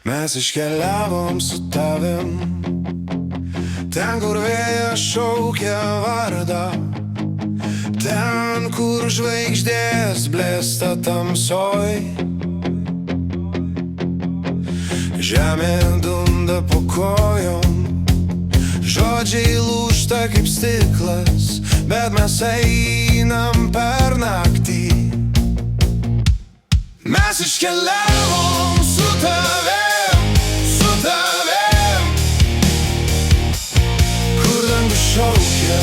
Mes iškeliavom su tavim ten, kur vėjas šaukia vardą, ten, kur žvaigždės blėsta tamsoj. Žemė dunda po kojom, žodžiai lūžta kaip stiklas, bet mes einam per naktį. Mes iškeliavom su tavim, kur dangus šaukia,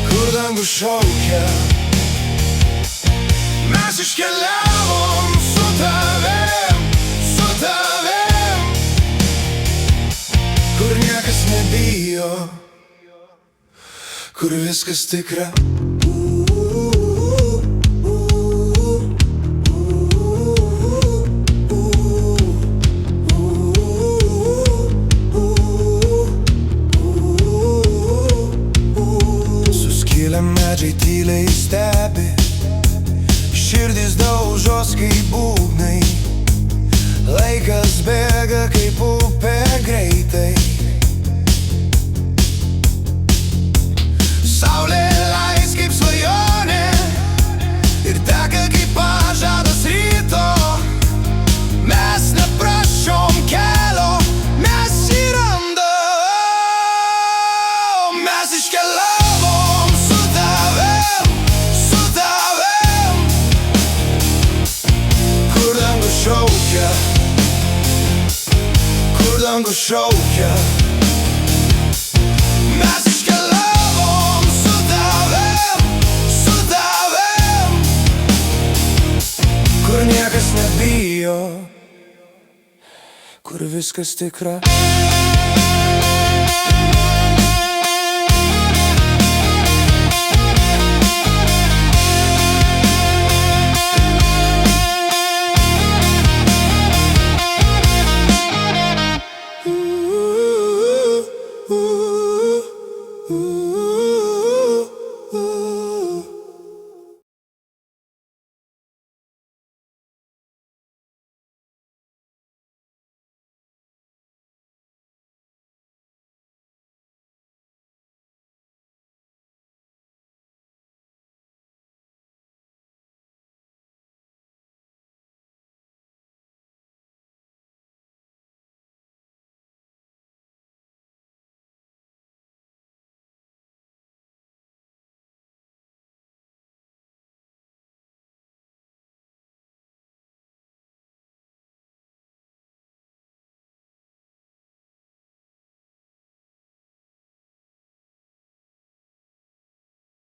kur dangus šaukia. Mes iškeliavom su tavim, kur niekas nebijo, kur viskas tikra. Medžiai tyliai stebi, širdis daužos kaip būgnai, laikas bėga kaip upė greitai. Saulė leis kaip svajonė ir teka kaip pažadas ryto. Mes neprašom kelio, mes jį randam. Mes iškeliavom su tavim, kur dangus šaukia, kur dangus šaukia. Mes iškeliavom su tavim, kur niekas nebijo, kur viskas tikra.